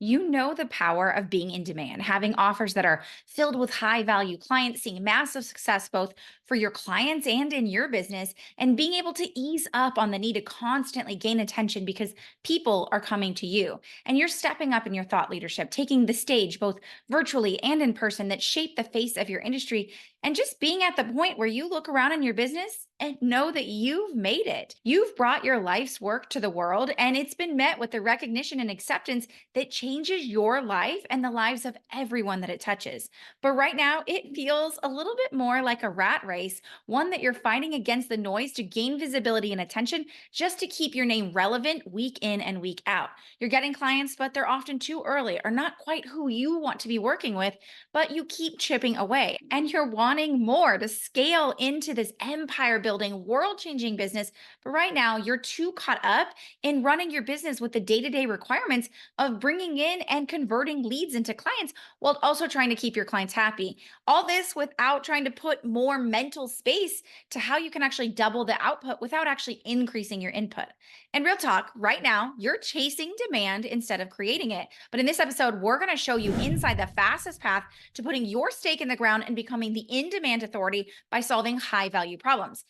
You know the power of being in demand, having offers that are filled with high value clients, seeing massive success both for your clients and in your business, and being able to ease up on the need to constantly gain attention because people are coming to you. And you're stepping up in your thought leadership, taking the stage both virtually and in person that shape the face of your industry, and just being at the point where you look around in your business and know that you've made it. You've brought your life's work to the world, and it's been met with the recognition and acceptance that changes your life and the lives of everyone that it touches. But right now, it feels a little bit more like a rat race, one that you're fighting against the noise to gain visibility and attention just to keep your name relevant week in and week out. You're getting clients, but they're often too early or not quite who you want to be working with, but you keep chipping away and you're wanting more to scale into this empire building, world changing business. But right now, you're too caught up in running your business with the day to day requirements of bringing in and converting leads into clients while also trying to keep your clients happy. All this without trying to put more mental space to how you can actually double the output without actually increasing your input. And real talk, right now, you're chasing demand instead of creating it. But in this episode, we're going to show you inside the fastest path to putting your stake in the ground and becoming the in demand authority by solving high value problems.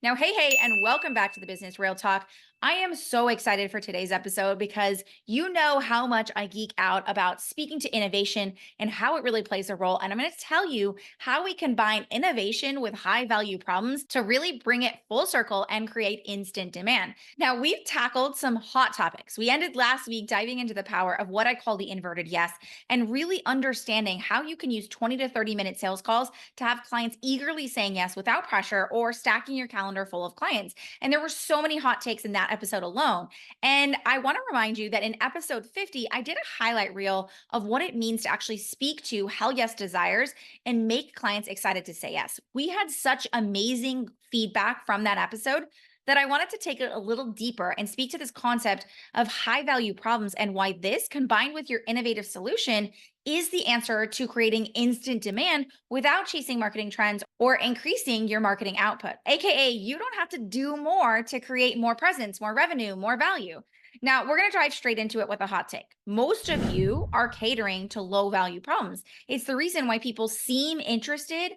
Now, hey, and welcome back to the Business Real Talk. I am so excited for today's episode because you know how much I geek out about speaking to innovation and how it really plays a role. And I'm going to tell you how we combine innovation with high value problems to really bring it full circle and create instant demand. Now, we've tackled some hot topics. We ended last week diving into the power of what I call the inverted yes and really understanding how you can use 20 to 30-minute sales calls to have clients eagerly saying yes without pressure or stacking your calendar full of clients. And there were so many hot takes in that episode alone. And I want to remind you that in episode 50, I did a highlight reel of what it means to actually speak to hell yes desires and make clients excited to say yes. We had such amazing feedback from that episode that I wanted to take it a little deeper and speak to this concept of high value problems and why this, combined with your innovative solution, is the answer to creating instant demand without chasing marketing trends or increasing your marketing output. AKA, you don't have to do more to create more presence, more revenue, more value. Now, we're going to dive straight into it with a hot take. Most of you are catering to low value problems. It's the reason why people seem interested,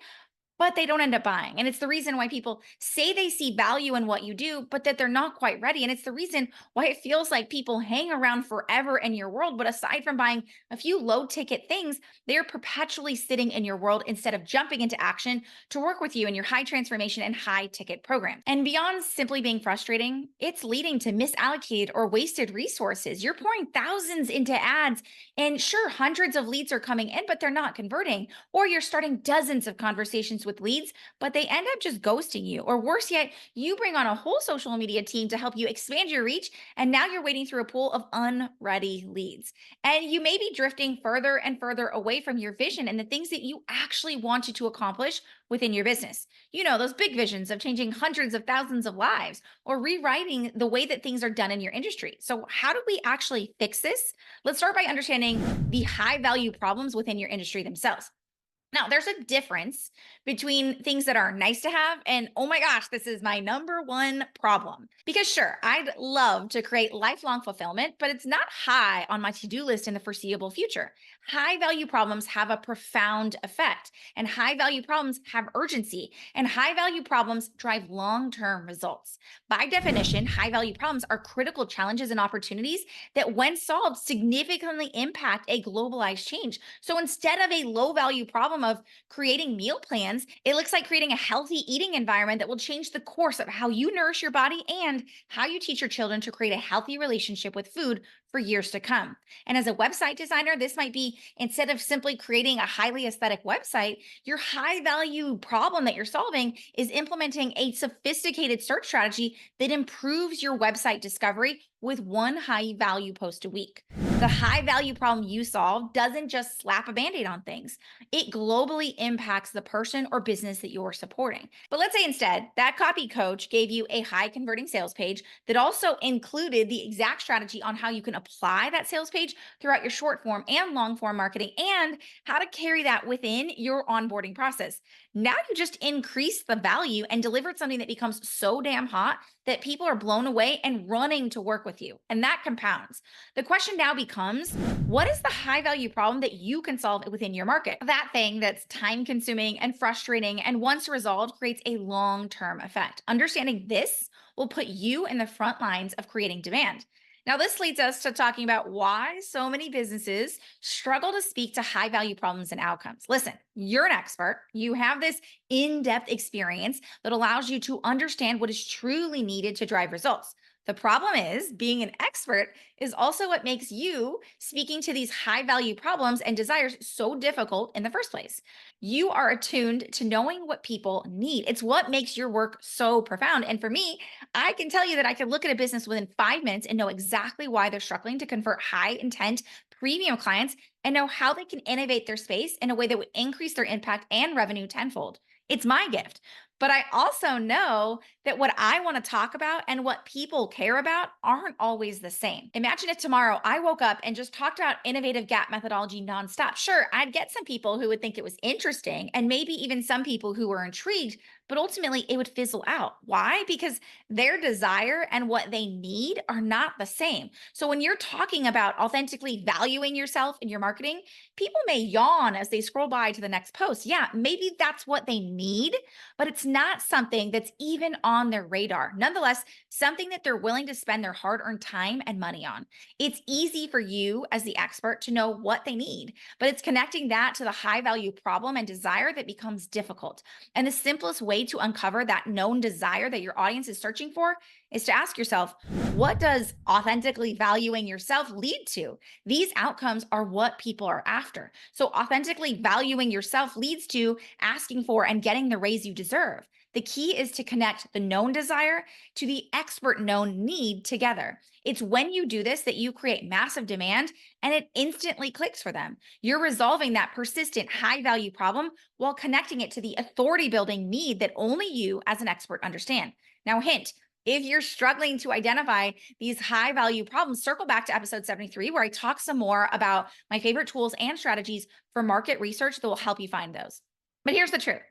but they don't end up buying. And it's the reason why people say they see value in what you do, but that they're not quite ready. And it's the reason why it feels like people hang around forever in your world. But aside from buying a few low ticket things, they're perpetually sitting in your world instead of jumping into action to work with you in your high transformation and high ticket program. And beyond simply being frustrating, it's leading to misallocated or wasted resources. You're pouring thousands into ads, and sure, hundreds of leads are coming in, but they're not converting. Or you're starting dozens of conversations with leads, but they end up just ghosting you. Or worse yet, you bring on a whole social media team to help you expand your reach, and now you're wading through a pool of unready leads. And you may be drifting further and further away from your vision and the things that you actually wanted to accomplish within your business. You know, those big visions of changing hundreds of thousands of lives or rewriting the way that things are done in your industry. So, how do we actually fix this? Let's start by understanding the high value problems within your industry themselves. Now, there's a difference between things that are nice to have and, oh my gosh, this is my number one problem. Because sure, I'd love to create lifelong fulfillment, but it's not high on my to do list in the foreseeable future. High value problems have a profound effect, and high value problems have urgency, and high value problems drive long term results. By definition, high value problems are critical challenges and opportunities that, when solved, significantly impact a globalized change. So instead of a low value problem of creating meal plans, it looks like creating a healthy eating environment that will change the course of how you nourish your body and how you teach your children to create a healthy relationship with food for years to come. And as a website designer, this might be, instead of simply creating a highly aesthetic website, your high value problem that you're solving is implementing a sophisticated search strategy that improves your website discovery with one high value post a week. The high value problem you solve doesn't just slap a band aid on things, it globally impacts the person or business that you're supporting. But let's say instead that copy coach gave you a high converting sales page that also included the exact strategy on how you can apply that sales page throughout your short form and long form marketing and how to carry that within your onboarding process. Now you just increased the value and delivered something that becomes so damn hot that people are blown away and running to work with you. And that compounds. The question now becomes, what is the high value problem that you can solve within your market? That thing that's time consuming and frustrating and once resolved creates a long term effect. Understanding this will put you in the front lines of creating demand. Now, this leads us to talking about why so many businesses struggle to speak to high value problems and outcomes. Listen, you're an expert. You have this in depth experience that allows you to understand what is truly needed to drive results. The problem is, being an expert is also what makes you speaking to these high value problems and desires so difficult in the first place. You are attuned to knowing what people need. It's what makes your work so profound. And for me, I can tell you that I can look at a business within 5 minutes and know exactly why they're struggling to convert high intent premium clients and know how they can innovate their space in a way that would increase their impact and revenue tenfold. It's my gift. But I also know that what I want to talk about and what people care about aren't always the same. Imagine if tomorrow I woke up and just talked about innovative gap methodology nonstop. Sure, I'd get some people who would think it was interesting and maybe even some people who were intrigued, but ultimately it would fizzle out. Why? Because their desire and what they need are not the same. So when you're talking about authentically valuing yourself in your marketing, people may yawn as they scroll by to the next post. Yeah, maybe that's what they need, but it's not something that's even on their radar. Nonetheless, something that they're willing to spend their hard earned time and money on. It's easy for you as the expert to know what they need, but it's connecting that to the high value problem and desire that becomes difficult. And the simplest way to uncover that known desire that your audience is searching for is to ask yourself, what does authentically valuing yourself lead to? These outcomes are what people are after. So authentically valuing yourself leads to asking for and getting the raise you deserve. The key is to connect the known desire to the expert known need together. It's when you do this that you create massive demand and it instantly clicks for them. You're resolving that persistent high value problem while connecting it to the authority building need that only you as an expert understand. Now, hint, if you're struggling to identify these high value problems, circle back to episode 73, where I talk some more about my favorite tools and strategies for market research that will help you find those. But here's the truth.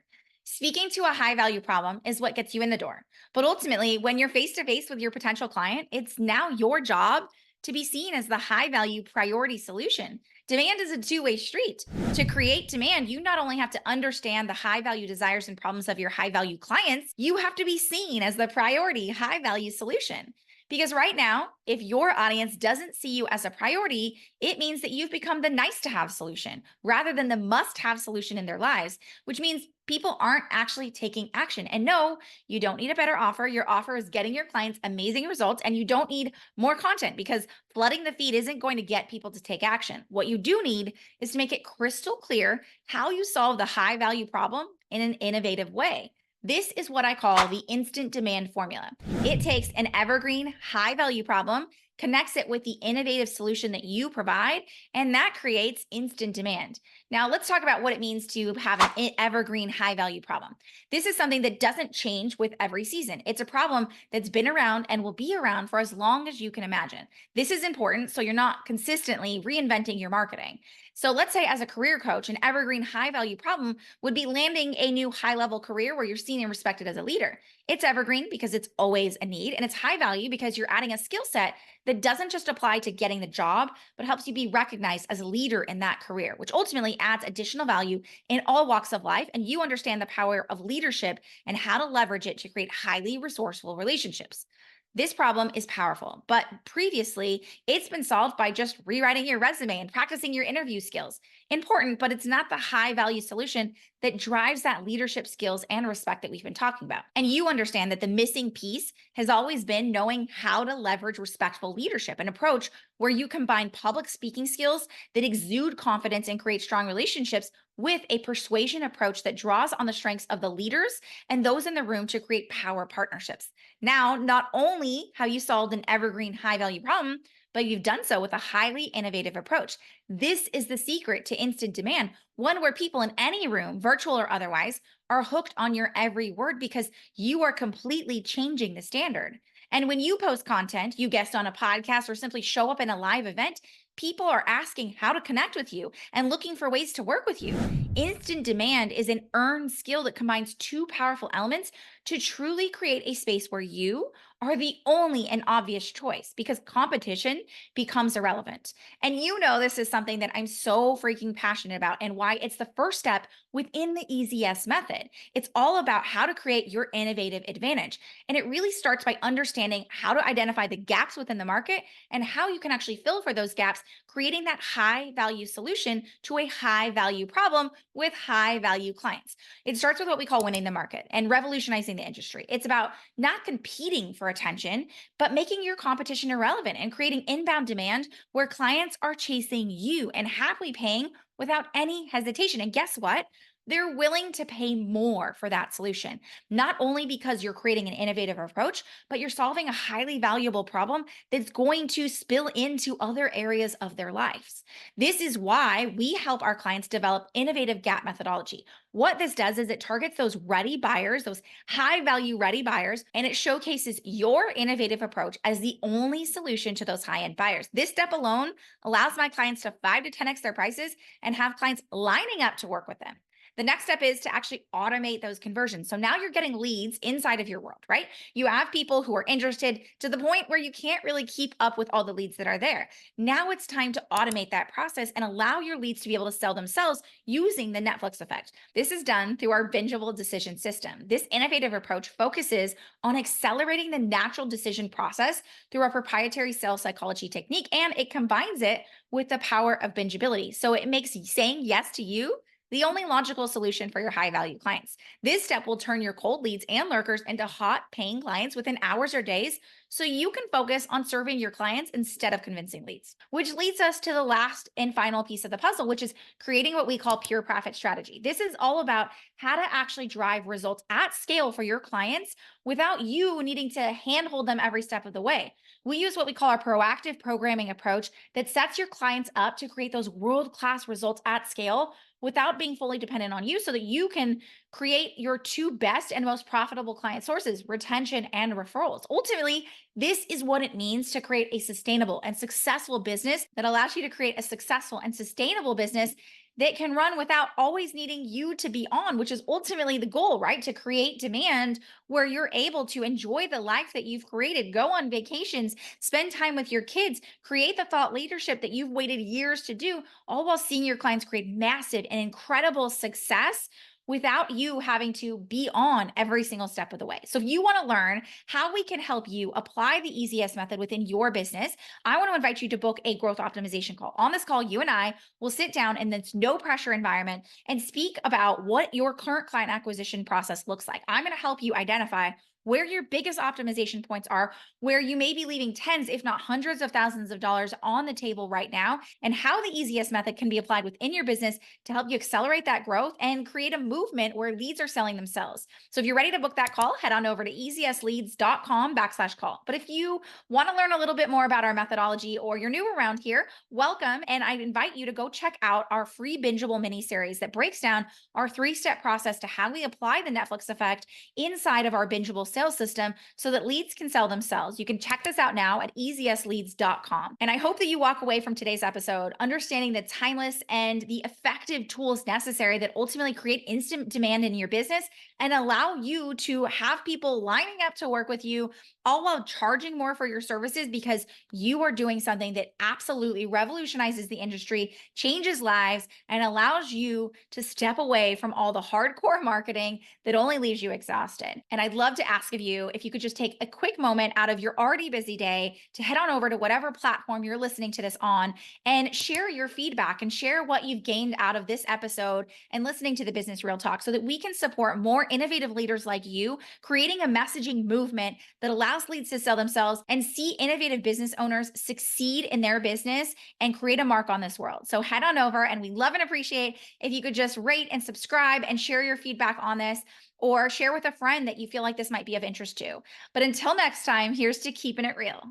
Speaking to a high value problem is what gets you in the door. But ultimately, when you're face to face with your potential client, it's now your job to be seen as the high value priority solution. Demand is a two-way street. To create demand, you not only have to understand the high value desires and problems of your high value clients, you have to be seen as the priority high value solution. Because right now, if your audience doesn't see you as a priority, it means that you've become the nice to have solution rather than the must have solution in their lives, which means people aren't actually taking action. And no, you don't need a better offer. Your offer is getting your clients amazing results, and you don't need more content because flooding the feed isn't going to get people to take action. What you do need is to make it crystal clear how you solve the high value problem in an innovative way. This is what I call the instant demand formula. It takes an evergreen, high value problem, connects it with the innovative solution that you provide, and that creates instant demand. Now, let's talk about what it means to have an evergreen, high value problem. This is something that doesn't change with every season. It's a problem that's been around and will be around for as long as you can imagine. This is important so you're not consistently reinventing your marketing. So let's say as a career coach, an evergreen high value problem would be landing a new high level career where you're seen and respected as a leader. It's evergreen because it's always a need, and it's high value because you're adding a skill set that doesn't just apply to getting the job, but helps you be recognized as a leader in that career, which ultimately adds additional value in all walks of life. And you understand the power of leadership and how to leverage it to create highly resourceful relationships. This problem is powerful, but previously it's been solved by just rewriting your resume and practicing your interview skills. Important, but it's not the high value solution that drives that leadership skills and respect that we've been talking about. And you understand that the missing piece has always been knowing how to leverage respectful leadership, an approach where you combine public speaking skills that exude confidence and create strong relationships with a persuasion approach that draws on the strengths of the leaders and those in the room to create power partnerships. Now, not only have you solved an evergreen high value problem, but you've done so with a highly innovative approach. This is the secret to instant demand, one where people in any room, virtual or otherwise, are hooked on your every word because you are completely changing the standard. And when you post content, you guest on a podcast, or simply show up in a live event, people are asking how to connect with you and looking for ways to work with you. Instant demand is an earned skill that combines two powerful elements to truly create a space where you are the only and obvious choice because competition becomes irrelevant. And you know, this is something that I'm so freaking passionate about and why it's the first step within the Easy Yes method. It's all about how to create your innovative advantage. And it really starts by understanding how to identify the gaps within the market and how you can actually fill for those gaps, creating that high value solution to a high value problem with high value clients. It starts with what we call winning the market and revolutionizing the industry. It's about not competing for attention, but making your competition irrelevant and creating inbound demand where clients are chasing you and happily paying without any hesitation. And guess what? They're willing to pay more for that solution, not only because you're creating an innovative approach, but you're solving a highly valuable problem that's going to spill into other areas of their lives. This is why we help our clients develop innovative gap methodology. What this does is it targets those ready buyers, those high value ready buyers, and it showcases your innovative approach as the only solution to those high end buyers. This step alone allows my clients to 5 to 10x their prices and have clients lining up to work with them. The next step is to actually automate those conversions. So now you're getting leads inside of your world, right? You have people who are interested to the point where you can't really keep up with all the leads that are there. Now it's time to automate that process and allow your leads to be able to sell themselves using the Netflix effect. This is done through our bingeable decision system. This innovative approach focuses on accelerating the natural decision process through our proprietary sales psychology technique, and it combines it with the power of bingeability. So it makes saying yes to you the only logical solution for your high value clients. This step will turn your cold leads and lurkers into hot paying clients within hours or days so you can focus on serving your clients instead of convincing leads. Which leads us to the last and final piece of the puzzle, which is creating what we call pure profit strategy. This is all about how to actually drive results at scale for your clients without you needing to handhold them every step of the way. We use what we call our proactive programming approach that sets your clients up to create those world-class results at scale without being fully dependent on you so that you can create your two best and most profitable client sources, retention and referrals. Ultimately, this is what it means to create a sustainable and successful business that allows you to create a successful and sustainable business that can run without always needing you to be on, which is ultimately the goal, right? To create demand where you're able to enjoy the life that you've created, go on vacations, spend time with your kids, create the thought leadership that you've waited years to do, all while seeing your clients create massive and incredible success without you having to be on every single step of the way. So if you want to learn how we can help you apply the EasyS method within your business, I want to invite you to book a growth optimization call. On this call, you and I will sit down in this no pressure environment and speak about what your current client acquisition process looks like. I'm going to help you identify where your biggest optimization points are, where you may be leaving tens, if not hundreds of thousands of dollars on the table right now, and how the easiest method can be applied within your business to help you accelerate that growth and create a movement where leads are selling themselves. So if you're ready to book that call, head on over to easyesleads.com/call. But if you want to learn a little bit more about our methodology or you're new around here, welcome. And I invite you to go check out our free bingeable mini series that breaks down our 3-step process to how we apply the Netflix effect inside of our bingeable sales system so that leads can sell themselves. You can check this out now at easyesleads.com. And I hope that you walk away from today's episode understanding the timeless and the effective tools necessary that ultimately create instant demand in your business and allow you to have people lining up to work with you, all while charging more for your services because you are doing something that absolutely revolutionizes the industry, changes lives, and allows you to step away from all the hardcore marketing that only leaves you exhausted. And I'd love to ask ask of you if you could just take a quick moment out of your already busy day to head on over to whatever platform you're listening to this on and share your feedback and share what you've gained out of this episode and listening to the Business Real Talk so that we can support more innovative leaders like you, creating a messaging movement that allows leads to sell themselves and see innovative business owners succeed in their business and create a mark on this world. So head on over, and we love and appreciate if you could just rate and subscribe and share your feedback on this, or share with a friend that you feel like this might be of interest to. But until next time, here's to keeping it real.